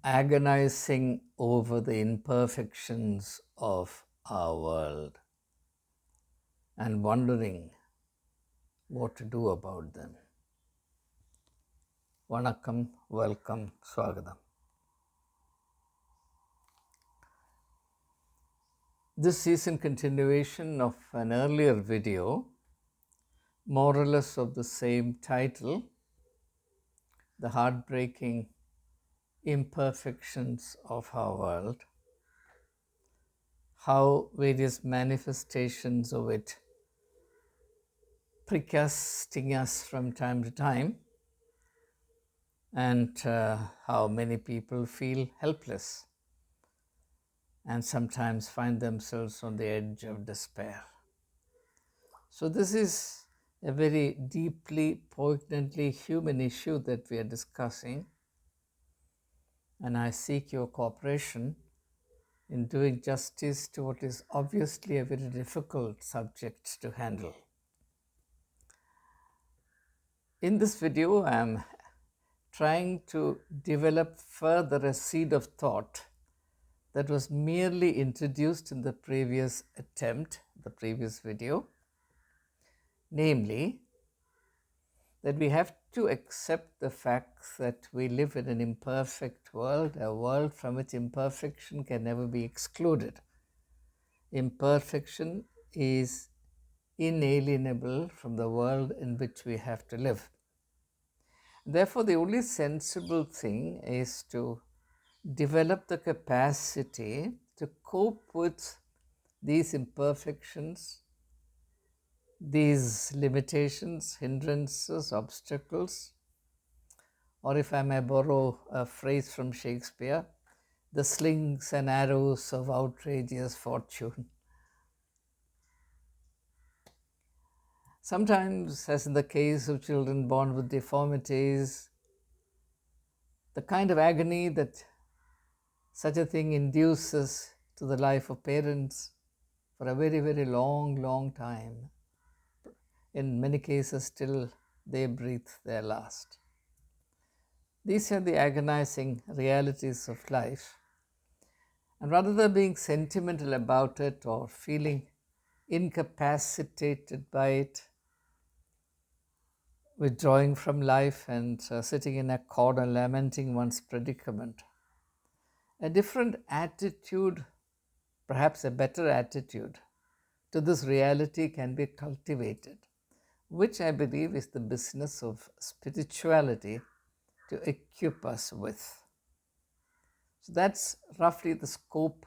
agonizing over the imperfections of our world and wondering what to do about them. Vanakkam, welcome, Swagatham. This is in continuation of an earlier video, more or less of the same title, The Heartbreaking Imperfections of Our World, how various manifestations of it prick us, sting us from time to time, and how many people feel helpless and sometimes find themselves on the edge of despair. So, this is a very deeply, poignantly human issue that we are discussing, and I seek your cooperation in doing justice to what is obviously a very difficult subject to handle. In this video, I am trying to develop further a seed of thought that was merely introduced in the previous attempt, the previous video, namely that we have to accept the fact that we live in an imperfect world, a world from which imperfection can never be excluded. Imperfection is inalienable from the world in which we have to live. Therefore, the only sensible thing is to develop the capacity to cope with these imperfections, these limitations, hindrances, obstacles, or if I may borrow a phrase from Shakespeare, the slings and arrows of outrageous fortune. Sometimes, as in the case of children born with deformities, the kind of agony that such a thing induces to the life of parents for a very, very long time, in many cases till they breathe their last. These are the agonizing realities of life. And rather than being sentimental about it or feeling incapacitated by it, withdrawing from life and sitting in a corner lamenting one's predicament, a different attitude, perhaps a better attitude to this reality can be cultivated, which I believe is the business of spirituality to equip us with. So that's roughly the scope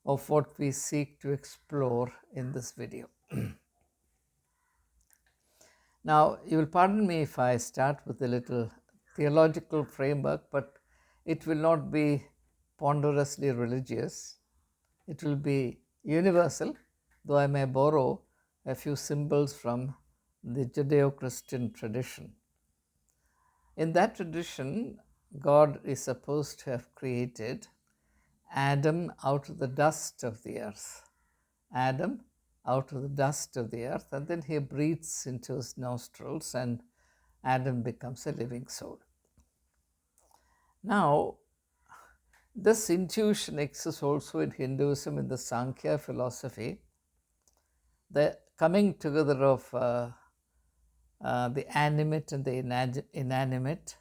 of what we seek to explore in this video. Now, you will pardon me if I start with a little theological framework, but it will not be ponderously religious. It will be universal, though I may borrow a few symbols from the Judeo-Christian tradition. In that tradition, God is supposed to have created Adam out of the dust of the earth. Adam out of the dust of the earth, and then he breathes into his nostrils, and Adam becomes a living soul. Now, this intuition exists also in Hinduism in the Sankhya philosophy, the coming together of the animate and the inanimate,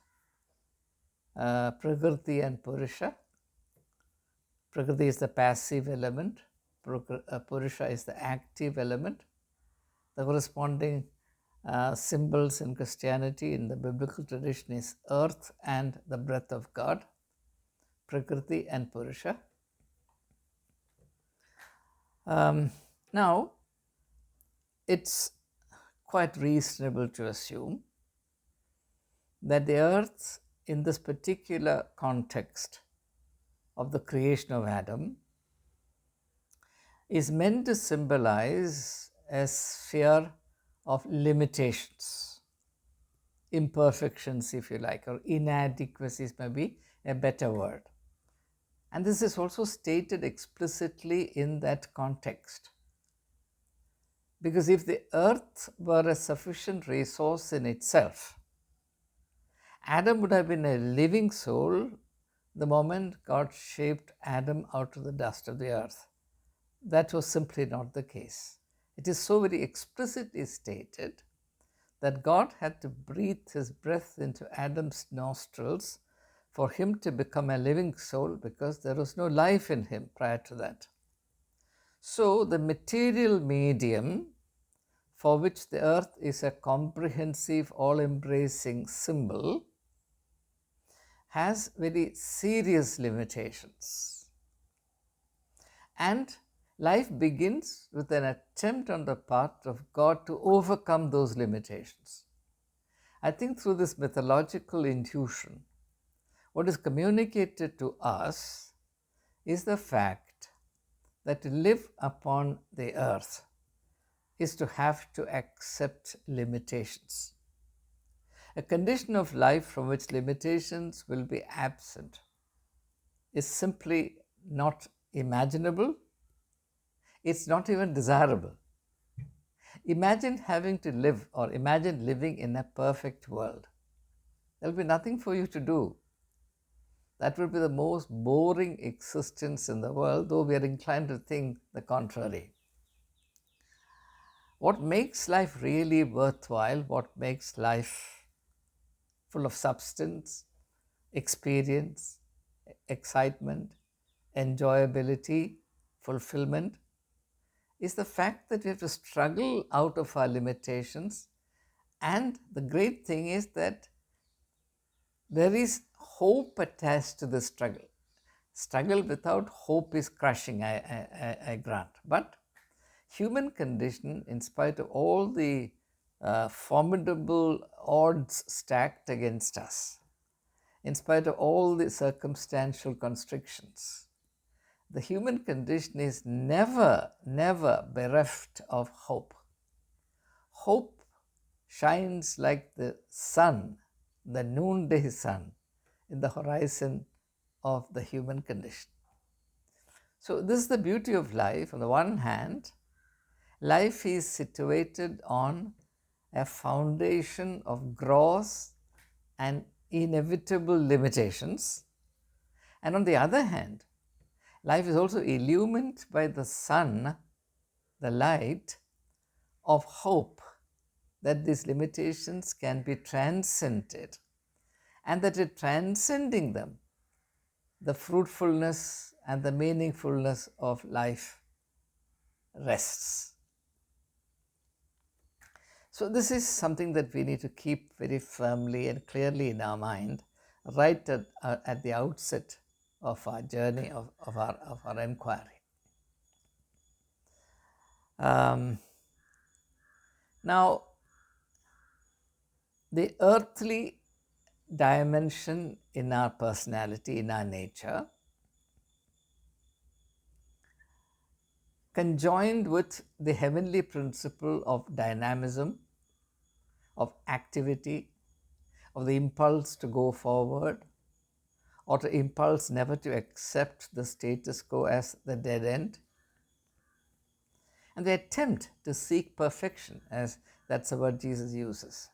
Prakriti and Purusha. Prakriti is the passive element, Purusha is the active element. The corresponding symbols in Christianity in the biblical tradition is earth and the breath of God, Prakriti and Purusha. Now, it's quite reasonable to assume that the earth in this particular context of the creation of Adam is meant to symbolize a sphere of limitations, imperfections, if you like, or inadequacies may be a better word. And this is also stated explicitly in that context. Because if the earth were a sufficient resource in itself, Adam would have been a living soul the moment God shaped Adam out of the dust of the earth. That was simply not the case. It is so very explicitly stated that God had to breathe his breath into Adam's nostrils for him to become a living soul, because there was no life in him prior to that. So the material medium, for which the earth is a comprehensive, all-embracing symbol, has very serious limitations. And life begins with an attempt on the part of God to overcome those limitations. I think through this mythological intuition, what is communicated to us is the fact that to live upon the earth is to have to accept limitations. A condition of life from which limitations will be absent is simply not imaginable. It's not even desirable. Imagine having to live, or imagine living in a perfect world. There'll be nothing for you to do. That would be the most boring existence in the world, though we are inclined to think the contrary. What makes life really worthwhile, what makes life full of substance, experience, excitement, enjoyability, fulfillment, is the fact that we have to struggle out of our limitations. And the great thing is that there is hope attached to the struggle. Struggle without hope is crushing, I grant. But human condition, in spite of all the formidable odds stacked against us, in spite of all the circumstantial constrictions, the human condition is never bereft of hope. Hope shines like the sun, the noonday sun, in the horizon of the human condition. So this is the beauty of life. On the one hand, life is situated on a foundation of gross and inevitable limitations. And on the other hand, life is also illumined by the sun, the light of hope, that these limitations can be transcended, and that in transcending them, the fruitfulness and the meaningfulness of life rests. So this is something that we need to keep very firmly and clearly in our mind right at the outset of our journey, of our inquiry. Now, the earthly dimension in our personality, in our nature, conjoined with the heavenly principle of dynamism, of activity, of the impulse to go forward, or the impulse never to accept the status quo as the dead end, and the attempt to seek perfection, as that's the word Jesus uses.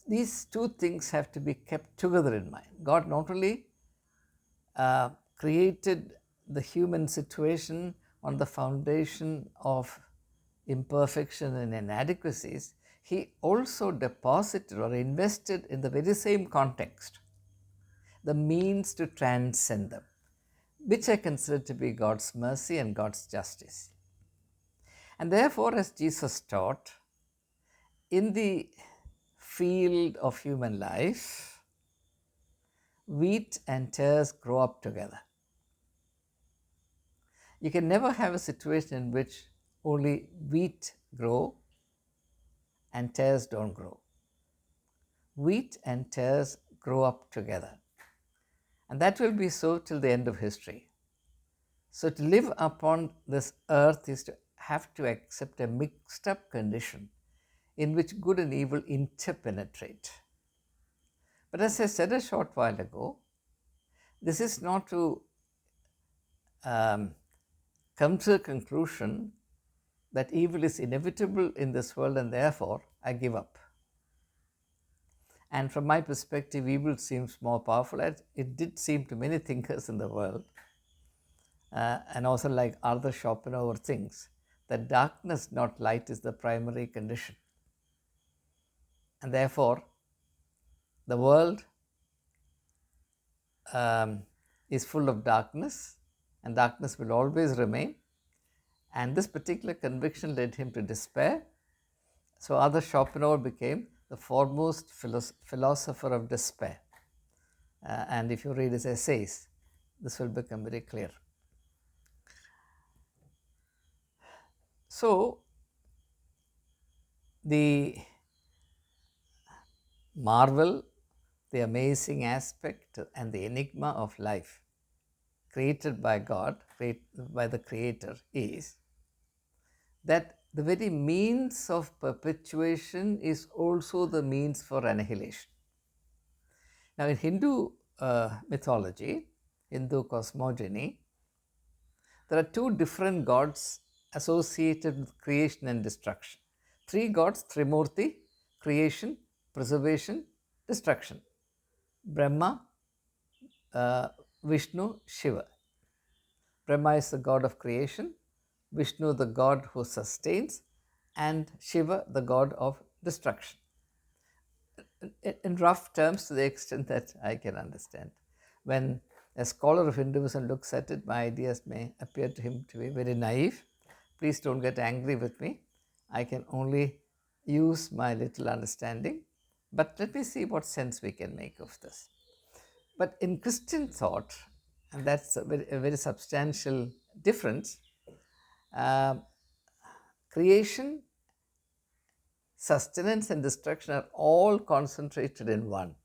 These two things have to be kept together in mind. God not only created the human situation on the foundation of imperfection and inadequacies, he also deposited or invested in the very same context the means to transcend them, which I consider to be God's mercy and God's justice. And therefore, as Jesus taught, in the field of human life, wheat and tares grow up together. You can never have a situation in which only wheat grow and tares don't grow. Wheat and tares grow up together. And that will be so till the end of history. So to live upon this earth is to have to accept a mixed up condition in which good and evil interpenetrate. But as I said a short while ago, this is not to come to the conclusion that evil is inevitable in this world and therefore I give up. And from my perspective, evil seems more powerful, as it did seem to many thinkers in the world. And also, like Arthur Schopenhauer thinks, that darkness, not light, is the primary condition. And therefore, the world is full of darkness, and darkness will always remain. And this particular conviction led him to despair. So Arthur Schopenhauer became the foremost philosopher of despair. And if you read his essays, this will become very clear. So the marvel, the amazing aspect, and the enigma of life created by God, by the Creator, is that the very means of perpetuation is also the means for annihilation. Now, in Hindu mythology, Hindu cosmogony, there are two different gods associated with creation and destruction. Three gods: Trimurti, creation, preservation, destruction. Brahma, Vishnu, Shiva. Brahma is the god of creation, Vishnu the god who sustains, and Shiva the god of destruction. In rough terms, to the extent that I can understand. When a scholar of Hinduism looks at it, my ideas may appear to him to be very naive. Please don't get angry with me. I can only use my little understanding. But let me see what sense we can make of this. But in Christian thought, and that's a very substantial difference, creation, sustenance, and destruction are all concentrated in one.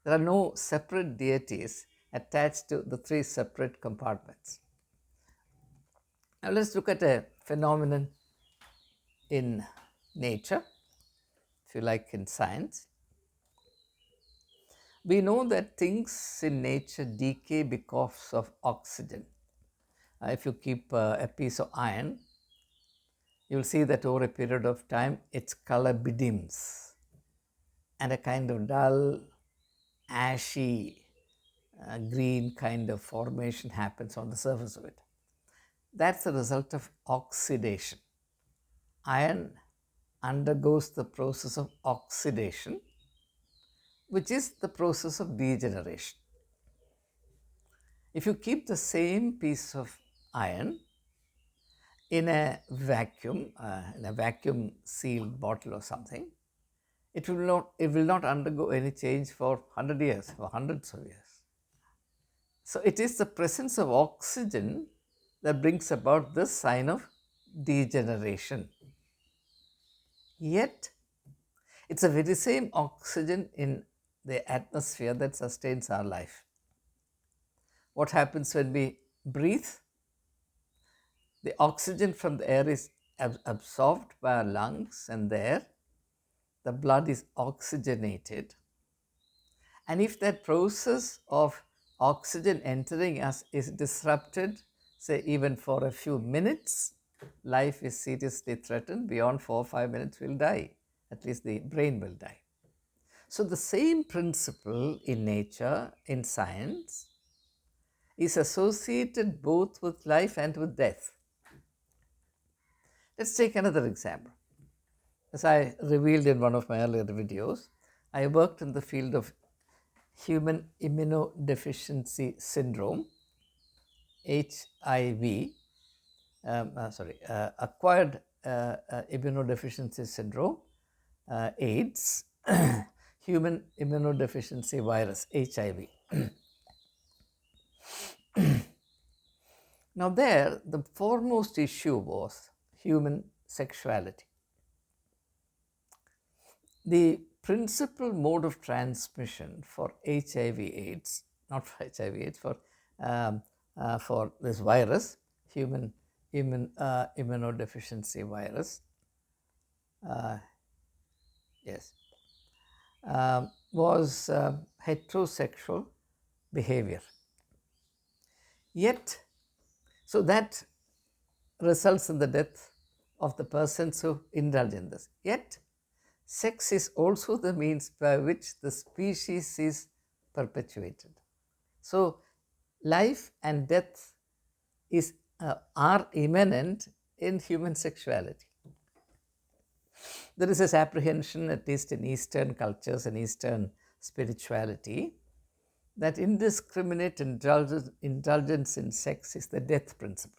There are no separate deities attached to the three separate compartments. Now let's look at a phenomenon in nature, if you like, in science. We know that things in nature decay because of oxygen. If you keep a piece of iron, you'll see that over a period of time, its color bedims and a kind of dull, ashy, green kind of formation happens on the surface of it. That's the result of oxidation. Iron undergoes the process of oxidation, which is the process of degeneration. If you keep the same piece of iron in a vacuum sealed bottle or something, it will not undergo any change for 100 years, for hundreds of years. So it is the presence of oxygen that brings about this sign of degeneration. Yet, it's the very same oxygen in the atmosphere that sustains our life. What happens when we breathe? The oxygen from the air is absorbed by our lungs, and there the blood is oxygenated. And if that process of oxygen entering us is disrupted, say even for a few minutes, life is seriously threatened. Beyond 4 or 5 minutes, we'll die. At least the brain will die. So the same principle in nature, in science, is associated both with life and with death. Let's take another example. As I revealed in one of my earlier videos, I worked in the field of human immunodeficiency syndrome, HIV, acquired immunodeficiency syndrome, AIDS, human immunodeficiency virus, HIV. Now there, the foremost issue was human sexuality. The principal mode of transmission for HIV/AIDS, not for HIV/AIDS, for this virus, human immunodeficiency virus, was heterosexual behavior. Yet, so that results in the death of the persons who indulge in this. Yet, sex is also the means by which the species is perpetuated. So, life and death are immanent in human sexuality. There is this apprehension, at least in Eastern cultures and Eastern spirituality, that indiscriminate indulgence in sex is the death principle.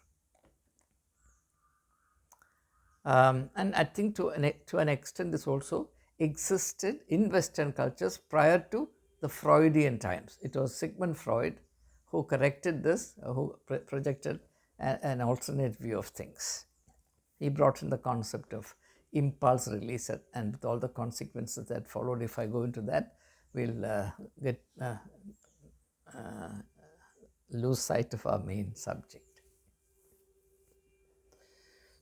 And I think to an extent this also existed in Western cultures prior to the Freudian times. It was Sigmund Freud who corrected this, who projected an alternate view of things. He brought in the concept of impulse release and with all the consequences that followed. If I go into that, we'll lose sight of our main subject.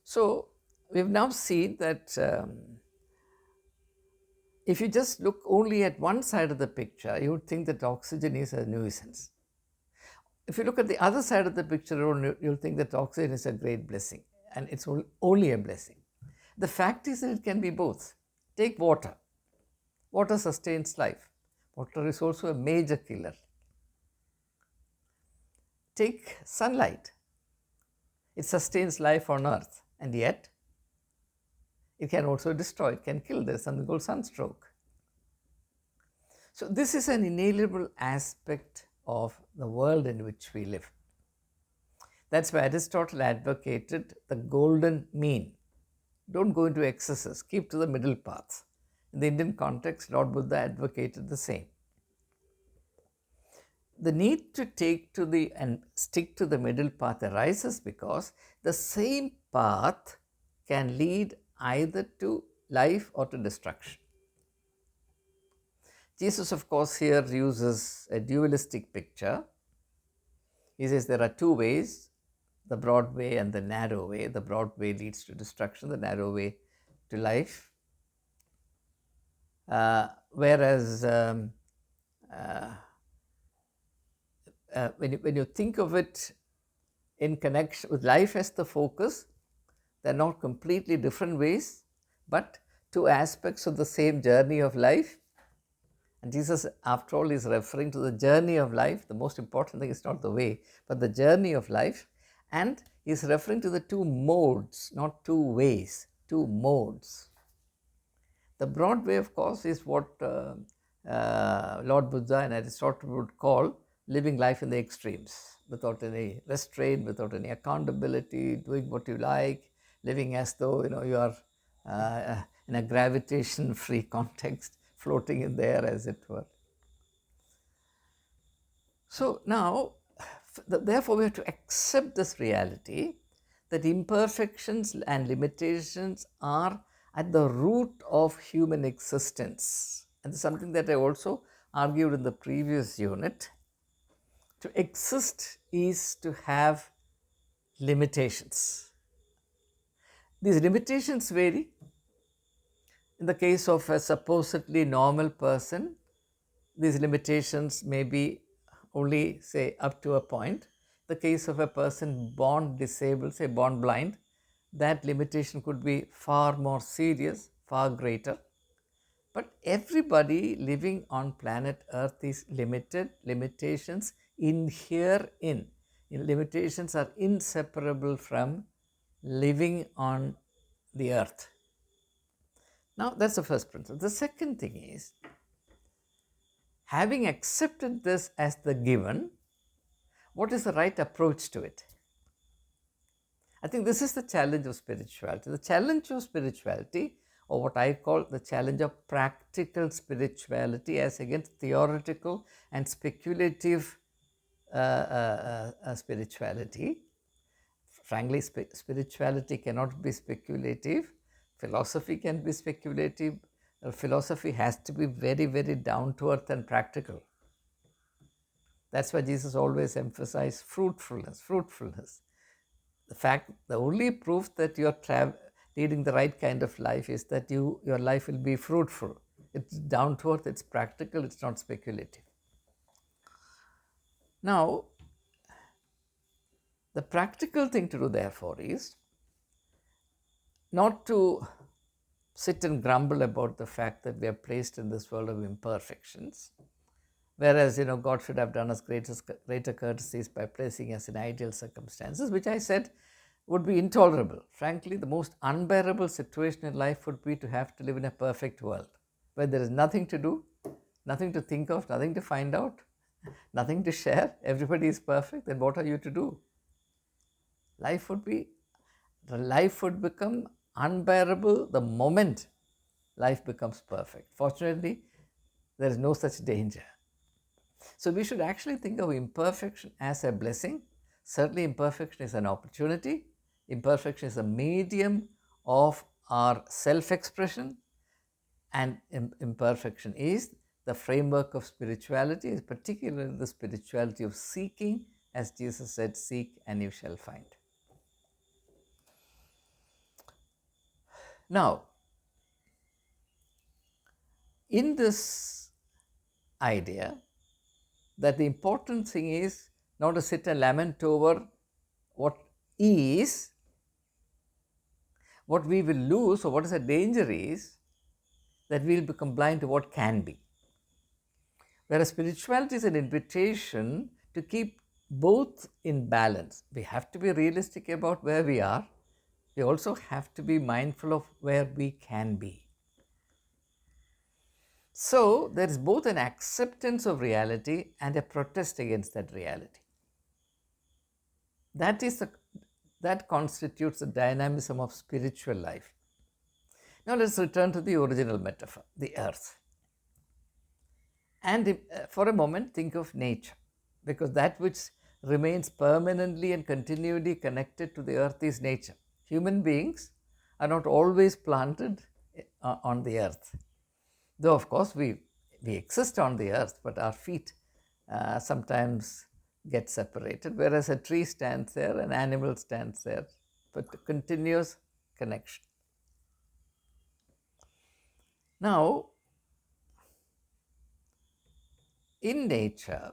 So we've now seen that if you just look only at one side of the picture, you would think that oxygen is a nuisance. If you look at the other side of the picture, you'll think that oxygen is a great blessing, and it's only a blessing. The fact is that it can be both. Take water. Water sustains life. Water is also a major killer. Take sunlight. It sustains life on earth, and yet it can also destroy, it can kill. There's something called sunstroke. So this is an inalienable aspect of the world in which we live. That's why Aristotle advocated the golden mean. Don't go into excesses, keep to the middle path. In the Indian context, Lord Buddha advocated the same. The need to take to the and stick to the middle path arises because the same path can lead either to life or to destruction. Jesus, of course, here uses a dualistic picture. He says there are two ways, the broad way and the narrow way. The broad way leads to destruction, the narrow way to life. Whereas when you think of it in connection with life as the focus, they're not completely different ways, but two aspects of the same journey of life. And Jesus, after all, is referring to the journey of life. The most important thing is not the way, but the journey of life. And he's referring to the two modes, not two ways, two modes. The broad way, of course, is what Lord Buddha and Aristotle would call living life in the extremes, without any restraint, without any accountability, doing what you like, living as though you are in a gravitation-free context, floating in there, as it were. So now, therefore, we have to accept this reality that imperfections and limitations are at the root of human existence. And this is something that I also argued in the previous unit. To exist is to have limitations. These limitations vary. In the case of a supposedly normal person, these limitations may be only, say, up to a point. The case of a person born disabled, say born blind, that limitation could be far more serious, far greater. But everybody living on planet Earth is limited. Limitations inhere in. Limitations are inseparable from living on the earth. Now, that's the first principle. The second thing is, having accepted this as the given, what is the right approach to it? I think this is the challenge of spirituality. The challenge of spirituality, or what I call the challenge of practical spirituality as against theoretical and speculative spirituality. Frankly, spirituality cannot be speculative. Philosophy can be speculative. Philosophy has to be very, very down to earth and practical. That's why Jesus always emphasized fruitfulness. The only proof that you're leading the right kind of life is that your life will be fruitful. It's down to earth, it's practical, it's not speculative. Now, the practical thing to do, therefore, is not to sit and grumble about the fact that we are placed in this world of imperfections. Whereas, God should have done us greater courtesies by placing us in ideal circumstances, which I said would be intolerable. Frankly, the most unbearable situation in life would be to have to live in a perfect world where there is nothing to do, nothing to think of, nothing to find out, nothing to share. Everybody is perfect. Then what are you to do? Life would become unbearable the moment life becomes perfect. Fortunately, there is no such danger. So we should actually think of imperfection as a blessing. Certainly, imperfection is an opportunity. Imperfection is a medium of our self-expression, and imperfection is the framework of spirituality, particularly the spirituality of seeking, as Jesus said, seek and you shall find. Now, in this idea that the important thing is not to sit and lament over what is, what we will lose, or what is the danger is that we will become blind to what can be. Whereas spirituality is an invitation to keep both in balance. We have to be realistic about where we are. We also have to be mindful of where we can be. So there is both an acceptance of reality and a protest against that reality. That constitutes the dynamism of spiritual life. Now let's return to the original metaphor, the earth. And for a moment, think of nature, because that which remains permanently and continually connected to the earth is nature. Human beings are not always planted on the earth. Though, of course, we exist on the earth, but our feet sometimes get separated, whereas a tree stands there, an animal stands there, but continuous connection. Now, in nature,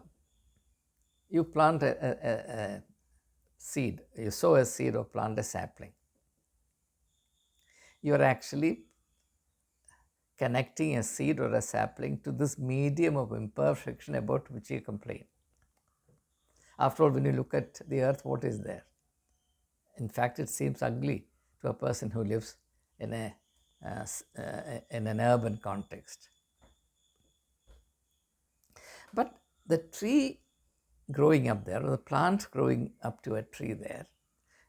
you plant a seed, you sow a seed or plant a sapling. You are actually connecting a seed or a sapling to this medium of imperfection about which you complain. After all, when you look at the earth, what is there? In fact, it seems ugly to a person who lives in an urban context. But the tree growing up there, or the plant growing up to a tree there,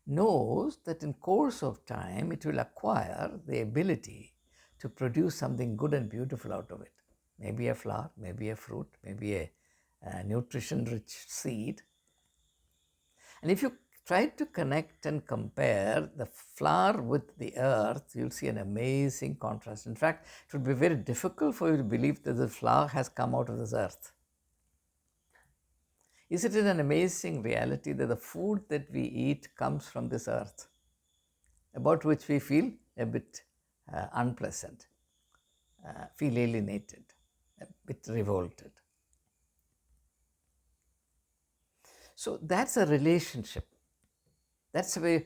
knows that in course of time it will acquire the ability to produce something good and beautiful out of it. Maybe a flower, maybe a fruit, maybe a nutrition-rich seed. And if you try to connect and compare the flower with the earth, you'll see an amazing contrast. In fact, it would be very difficult for you to believe that the flower has come out of this earth. Isn't it an amazing reality that the food that we eat comes from this earth, about which we feel a bit unpleasant, feel alienated, a bit revolted? So that's a relationship. That's the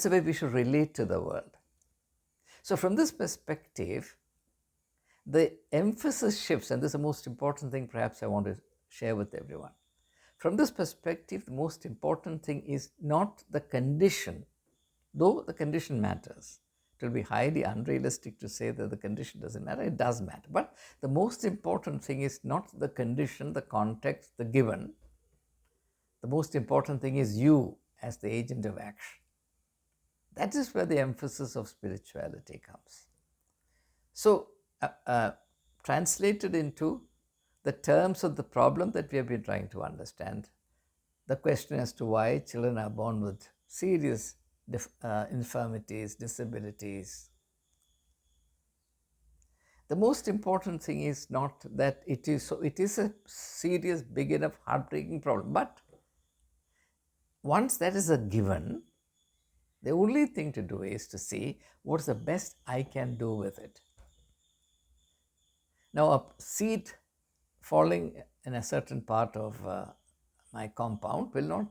way we should relate to the world. So from this perspective, the emphasis shifts, and this is the most important thing perhaps I want to share with everyone. From this perspective, the most important thing is not the condition, though the condition matters. It will be highly unrealistic to say that the condition doesn't matter. It does matter. But the most important thing is not the condition, the context, the given. The most important thing is you as the agent of action. That is where the emphasis of spirituality comes. So, translated into the terms of the problem that we have been trying to understand, the question as to why children are born with serious infirmities, disabilities. The most important thing is not that it is a serious, big enough, heartbreaking problem. But once that is a given, the only thing to do is to see what's the best I can do with it. Now, a seed falling in a certain part of my compound will not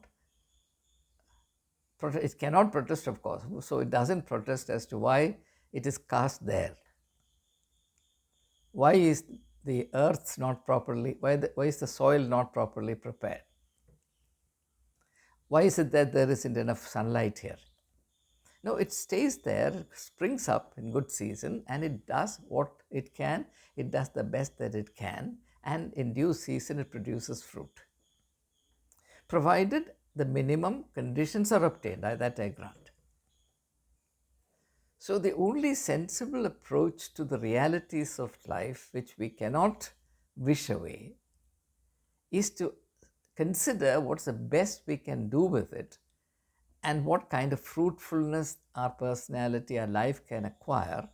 protest. It cannot protest, of course. So it doesn't protest as to why it is cast there. Why is the earth not properly, why is the soil not properly prepared? Why is it that there isn't enough sunlight here? No, it stays there, springs up in good season, and it does what it can. It does the best that it can, and in due season it produces fruit. Provided the minimum conditions are obtained, that I grant. So, the only sensible approach to the realities of life, which we cannot wish away, is to consider what's the best we can do with it and what kind of fruitfulness our personality, our life can acquire,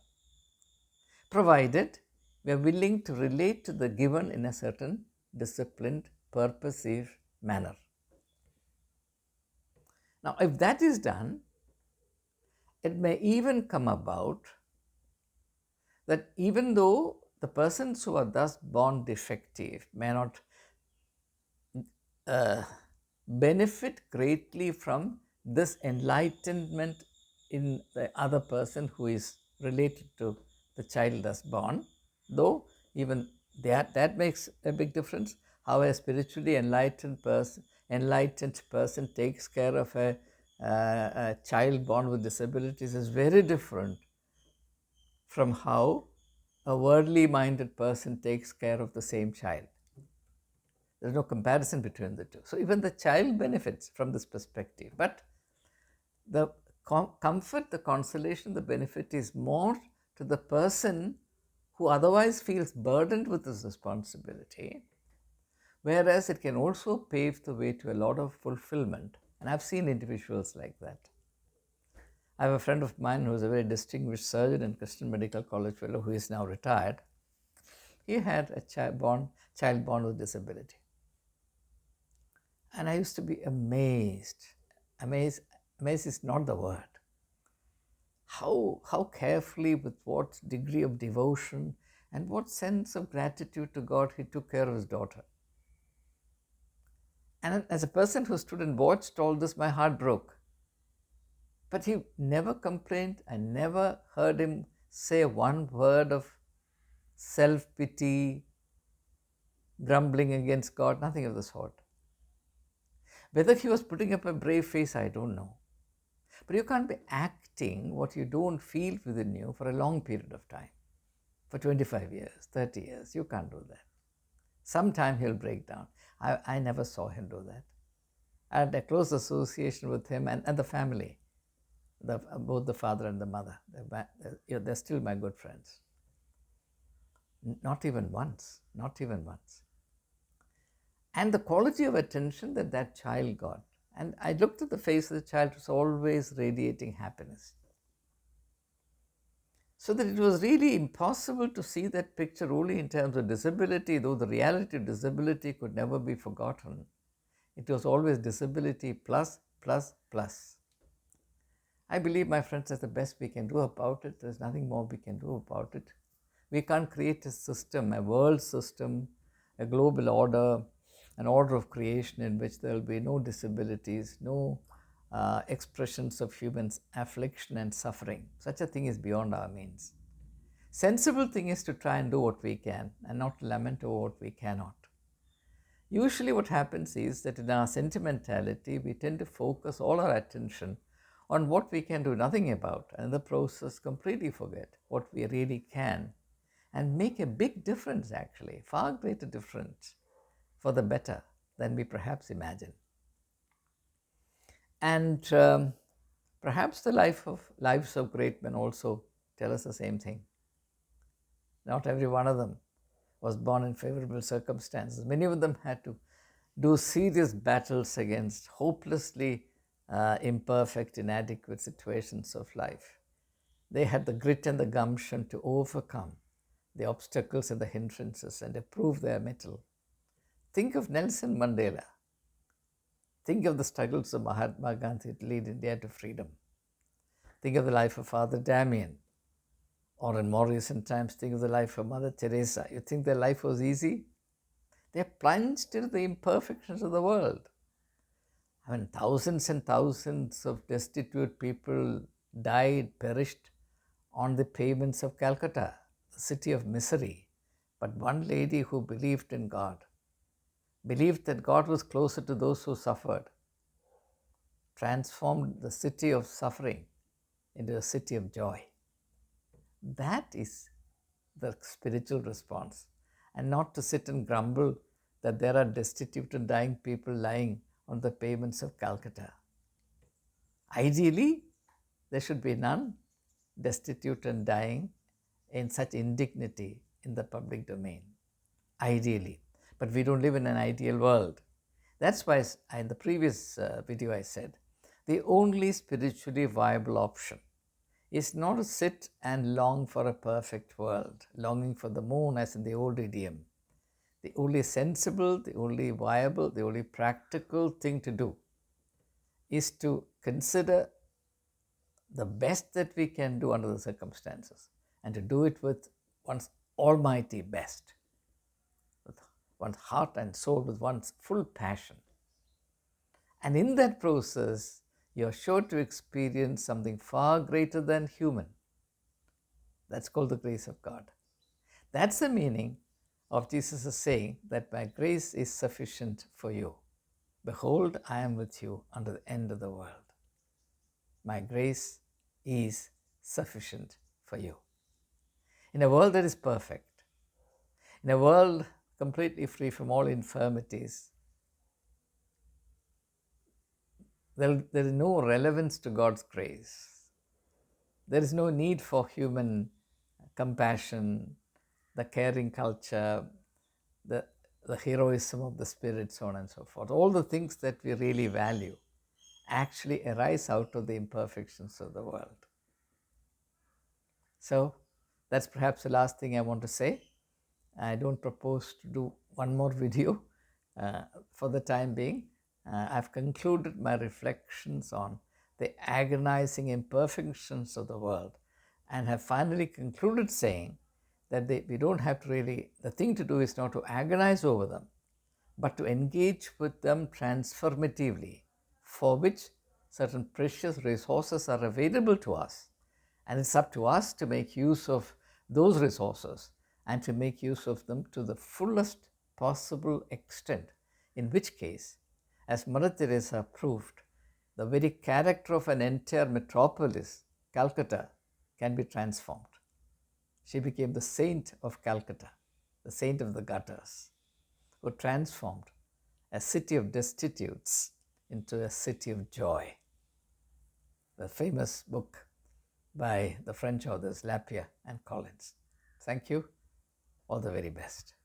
provided we are willing to relate to the given in a certain disciplined, purposive manner. Now, if that is done, it may even come about that even though the persons who are thus born defective may not benefit greatly from this enlightenment in the other person who is related to the child thus born, though even that makes a big difference. How a spiritually enlightened person takes care of a child born with disabilities is very different from how a worldly minded person takes care of the same child. There's no comparison between the two. So even the child benefits from this perspective. But the comfort, the consolation, the benefit is more to the person who otherwise feels burdened with this responsibility, whereas it can also pave the way to a lot of fulfillment. And I've seen individuals like that. I have a friend of mine who is a very distinguished surgeon and Christian Medical College fellow who is now retired. He had a child born with disability. And I used to be amazed. Amazed is not the word. How carefully, with what degree of devotion and what sense of gratitude to God he took care of his daughter. And as a person who stood and watched all this, my heart broke. But he never complained. I never heard him say one word of self-pity, grumbling against God, nothing of the sort. Whether he was putting up a brave face, I don't know. But you can't be acting what you don't feel within you for a long period of time. For 25 years, 30 years, you can't do that. Sometime he'll break down. I never saw him do that. I had a close association with him and the family, both the father and the mother. They're still my good friends. Not even once. And the quality of attention that child got. And I looked at the face of the child, it was always radiating happiness. So that it was really impossible to see that picture only in terms of disability, though the reality of disability could never be forgotten. It was always disability plus, plus, plus. I believe, my friends, that's the best we can do about it. There's nothing more we can do about it. We can't create a system, a world system, a global order, an order of creation in which there will be no disabilities, no expressions of human affliction and suffering. Such a thing is beyond our means. Sensible thing is to try and do what we can and not lament over what we cannot. Usually what happens is that in our sentimentality, we tend to focus all our attention on what we can do nothing about, and in the process completely forget what we really can and make a big difference, actually, far greater difference for the better than we perhaps imagine. And perhaps the lives of great men also tell us the same thing. Not every one of them was born in favorable circumstances. Many of them had to do serious battles against hopelessly imperfect, inadequate situations of life. They had the grit and the gumption to overcome the obstacles and the hindrances and to prove their mettle. Think of Nelson Mandela. Think of the struggles of Mahatma Gandhi to lead India to freedom. Think of the life of Father Damien. Or in more recent times, think of the life of Mother Teresa. You think their life was easy? They plunged into the imperfections of the world. I mean, thousands and thousands of destitute people died, perished on the pavements of Calcutta, the city of misery, but one lady who believed in God, believed that God was closer to those who suffered, transformed the city of suffering into a city of joy. That is the spiritual response, and not to sit and grumble that there are destitute and dying people lying on the pavements of Calcutta. Ideally, there should be none destitute and dying in such indignity in the public domain. Ideally. But we don't live in an ideal world. That's why in the previous video I said, the only spiritually viable option is not to sit and long for a perfect world, longing for the moon as in the old idiom. The only sensible, the only viable, the only practical thing to do is to consider the best that we can do under the circumstances, and to do it with one's almighty best, with one's heart and soul, with one's full passion. And in that process, you're sure to experience something far greater than human. That's called the grace of God. That's the meaning of Jesus' saying that my grace is sufficient for you. Behold, I am with you unto the end of the world. My grace is sufficient for you. In a world that is perfect, in a world completely free from all infirmities, there is no relevance to God's grace. There is no need for human compassion, the caring culture, the heroism of the spirit, so on and so forth. All the things that we really value actually arise out of the imperfections of the world. So that's perhaps the last thing I want to say. I don't propose to do one more video for the time being. I've concluded my reflections on the agonizing imperfections of the world, and have finally concluded saying that we don't have to really, the thing to do is not to agonize over them, but to engage with them transformatively, for which certain precious resources are available to us. And it's up to us to make use of those resources and to make use of them to the fullest possible extent, in which case, as Mother Teresa proved, the very character of an entire metropolis, Calcutta, can be transformed. She became the saint of Calcutta, the saint of the gutters, who transformed a city of destitutes into a city of joy. The famous book by the French authors Lapierre and Collins. Thank you. All the very best.